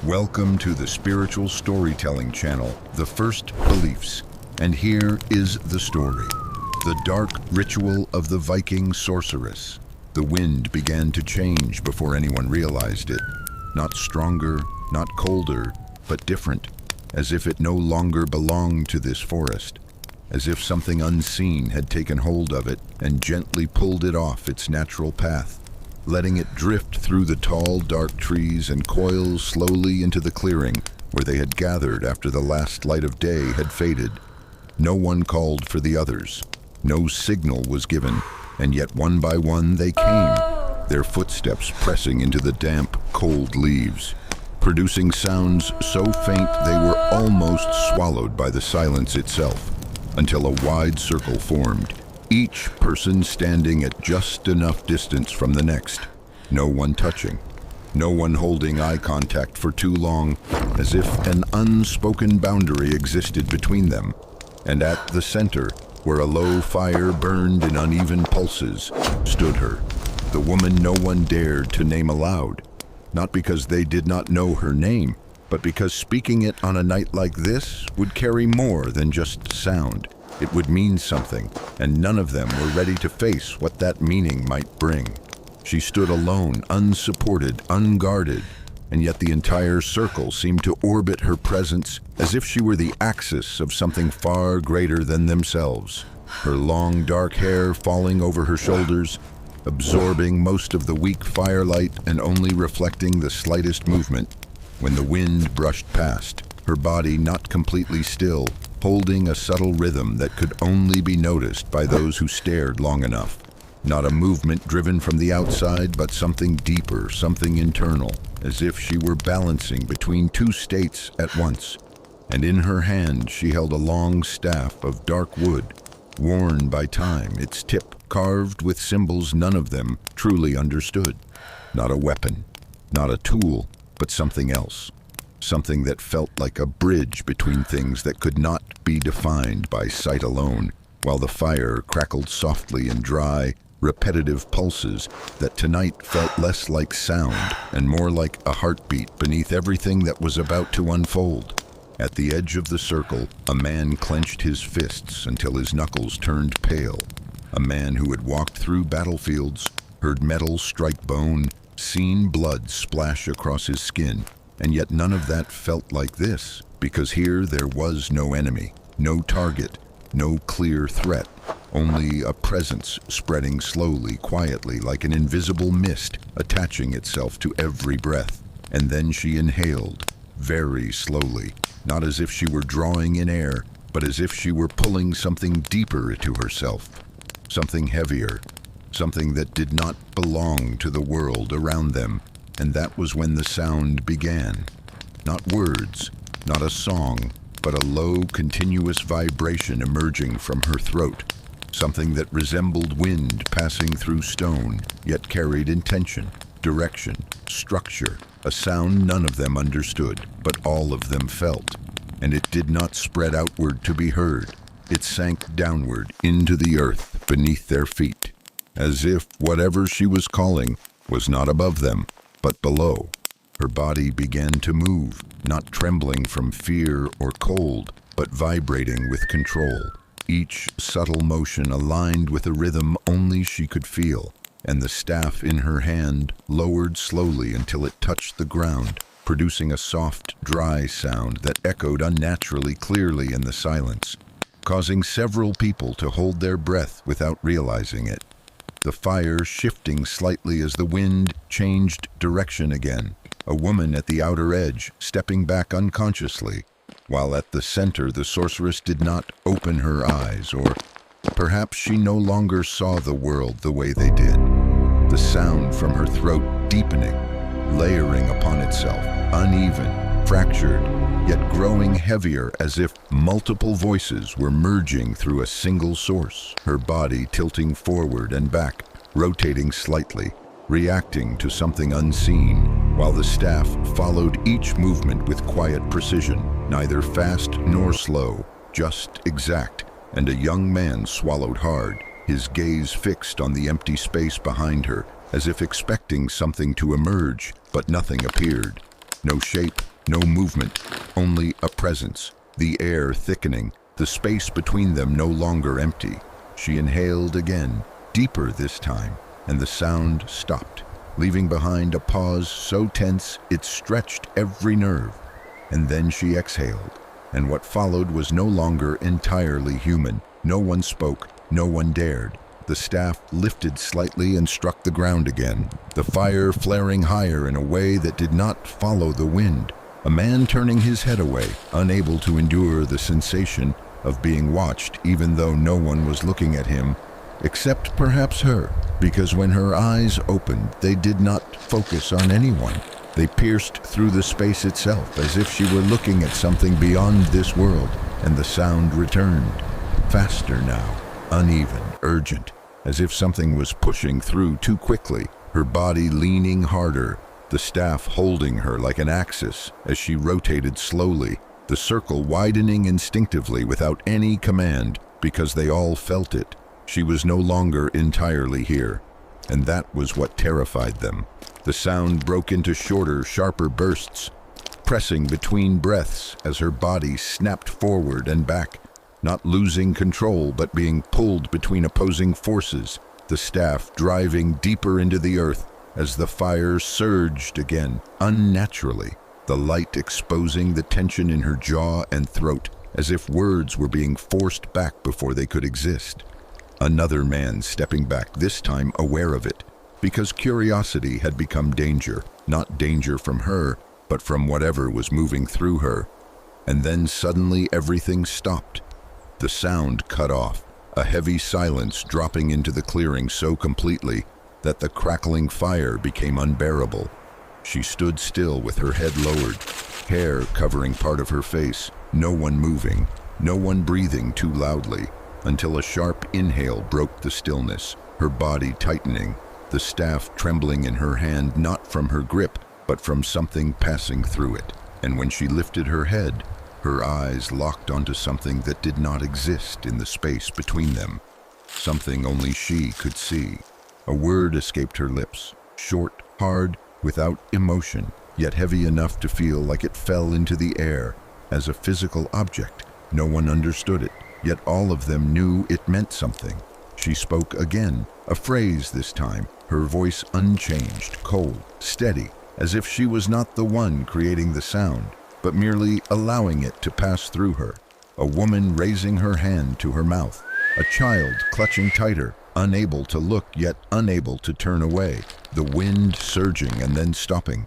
Welcome to the spiritual storytelling channel, The First Beliefs. And here is the story. The dark ritual of the Viking sorceress. The wind began to change before anyone realized it. Not stronger, not colder, but different, as if it no longer belonged to this forest. As if something unseen had taken hold of it and gently pulled it off its natural path, letting it drift through the tall, dark trees and coil slowly into the clearing where they had gathered after the last light of day had faded. No one called for the others. No signal was given, and yet one by one they came, their footsteps pressing into the damp, cold leaves, producing sounds so faint they were almost swallowed by the silence itself, until a wide circle formed, each person standing at just enough distance from the next, no one touching, no one holding eye contact for too long, as if an unspoken boundary existed between them. And at the center, where a low fire burned in uneven pulses, stood her, the woman no one dared to name aloud, not because they did not know her name, but because speaking it on a night like this would carry more than just sound. It would mean something, and none of them were ready to face what that meaning might bring. She stood alone, unsupported, unguarded, and yet the entire circle seemed to orbit her presence as if she were the axis of something far greater than themselves. Her long, dark hair falling over her shoulders, absorbing most of the weak firelight and only reflecting the slightest movement. When the wind brushed past, her body not completely still, holding a subtle rhythm that could only be noticed by those who stared long enough. Not a movement driven from the outside, but something deeper, something internal, as if she were balancing between two states at once. And in her hand she held a long staff of dark wood, worn by time, its tip carved with symbols none of them truly understood. Not a weapon, not a tool, but something else. Something that felt like a bridge between things that could not be defined by sight alone, while the fire crackled softly in dry, repetitive pulses that tonight felt less like sound and more like a heartbeat beneath everything that was about to unfold. At the edge of the circle, a man clenched his fists until his knuckles turned pale. A man who had walked through battlefields, heard metal strike bone, seen blood splash across his skin, and yet none of that felt like this, because here there was no enemy, no target, no clear threat, only a presence spreading slowly, quietly, like an invisible mist, attaching itself to every breath. And then she inhaled, very slowly, not as if she were drawing in air, but as if she were pulling something deeper into herself, something heavier, something that did not belong to the world around them. And that was when the sound began. Not words, not a song, but a low, continuous vibration emerging from her throat. Something that resembled wind passing through stone, yet carried intention, direction, structure. A sound none of them understood, but all of them felt. And it did not spread outward to be heard. It sank downward into the earth beneath their feet, as if whatever she was calling was not above them, but below. Her body began to move, not trembling from fear or cold, but vibrating with control. Each subtle motion aligned with a rhythm only she could feel, and the staff in her hand lowered slowly until it touched the ground, producing a soft, dry sound that echoed unnaturally clearly in the silence, causing several people to hold their breath without realizing it. The fire shifting slightly as the wind changed direction again, a woman at the outer edge stepping back unconsciously, while at the center the sorceress did not open her eyes, or perhaps she no longer saw the world the way they did. The sound from her throat deepening, layering upon itself, uneven, fractured, yet growing heavier as if multiple voices were merging through a single source, her body tilting forward and back, rotating slightly, reacting to something unseen, while the staff followed each movement with quiet precision, neither fast nor slow, just exact, and a young man swallowed hard, his gaze fixed on the empty space behind her, as if expecting something to emerge, but nothing appeared. No shape, No movement, only a presence, the air thickening, the space between them no longer empty. She inhaled again, deeper this time, and the sound stopped, leaving behind a pause so tense it stretched every nerve. And then she exhaled, and what followed was no longer entirely human. No one spoke, no one dared. The staff lifted slightly and struck the ground again, the fire flaring higher in a way that did not follow the wind. A man turning his head away, unable to endure the sensation of being watched even though no one was looking at him, except perhaps her, because when her eyes opened, they did not focus on anyone. They pierced through the space itself as if she were looking at something beyond this world, and the sound returned, faster now, uneven, urgent, as if something was pushing through too quickly, her body leaning harder, the staff holding her like an axis as she rotated slowly, the circle widening instinctively without any command because they all felt it. She was no longer entirely here, and that was what terrified them. The sound broke into shorter, sharper bursts, pressing between breaths as her body snapped forward and back, not losing control but being pulled between opposing forces, the staff driving deeper into the earth as the fire surged again, unnaturally, the light exposing the tension in her jaw and throat, as if words were being forced back before they could exist. Another man stepping back, this time aware of it, because curiosity had become danger, not danger from her, but from whatever was moving through her. And then suddenly everything stopped. The sound cut off, a heavy silence dropping into the clearing so completely that the crackling fire became unbearable. She stood still with her head lowered, hair covering part of her face, no one moving, no one breathing too loudly, until a sharp inhale broke the stillness, her body tightening, the staff trembling in her hand not from her grip, but from something passing through it. And when she lifted her head, her eyes locked onto something that did not exist in the space between them, something only she could see. A word escaped her lips, short, hard, without emotion, yet heavy enough to feel like it fell into the air as a physical object. No one understood it, yet all of them knew it meant something. She spoke again, a phrase this time, her voice unchanged, cold, steady, as if she was not the one creating the sound, but merely allowing it to pass through her. A woman raising her hand to her mouth, a child clutching tighter, unable to look yet unable to turn away, the wind surging and then stopping,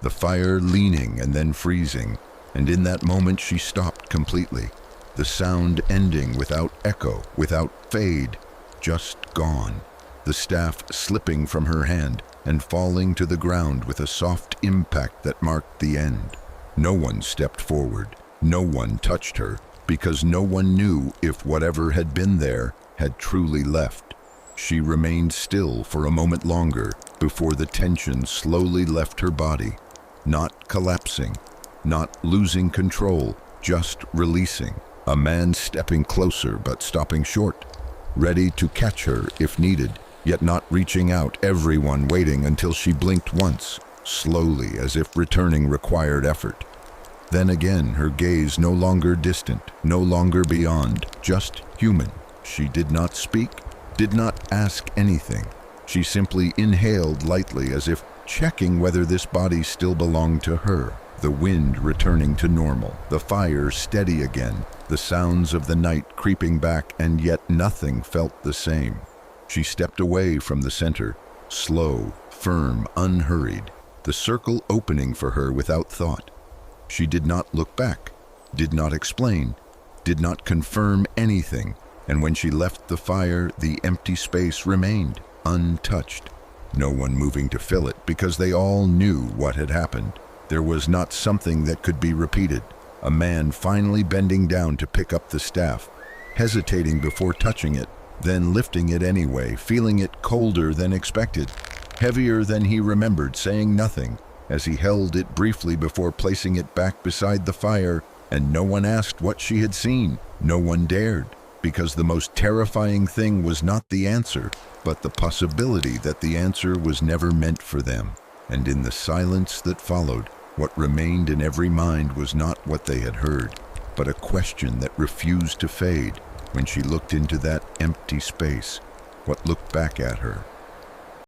the fire leaning and then freezing, and in that moment she stopped completely, the sound ending without echo, without fade, just gone, the staff slipping from her hand and falling to the ground with a soft impact that marked the end. No one stepped forward, no one touched her, because no one knew if whatever had been there had truly left. She remained still for a moment longer before the tension slowly left her body, not collapsing, not losing control, just releasing. A man stepping closer but stopping short, ready to catch her if needed, yet not reaching out, everyone waiting until she blinked once, slowly as if returning required effort. Then again, her gaze no longer distant, no longer beyond, just human. She did not speak, did not ask anything. She simply inhaled lightly as if checking whether this body still belonged to her. The wind returning to normal, the fire steady again, the sounds of the night creeping back, and yet nothing felt the same. She stepped away from the center, slow, firm, unhurried, the circle opening for her without thought. She did not look back, did not explain, did not confirm anything, and when she left the fire, the empty space remained, untouched. No one moving to fill it because they all knew what had happened. There was not something that could be repeated. A man finally bending down to pick up the staff, hesitating before touching it, then lifting it anyway, feeling it colder than expected, heavier than he remembered, saying nothing, as he held it briefly before placing it back beside the fire, and no one asked what she had seen. No one dared, because the most terrifying thing was not the answer, but the possibility that the answer was never meant for them. And in the silence that followed, What remained in every mind was not what they had heard, but a question that refused to fade when she looked into that empty space. What looked back at her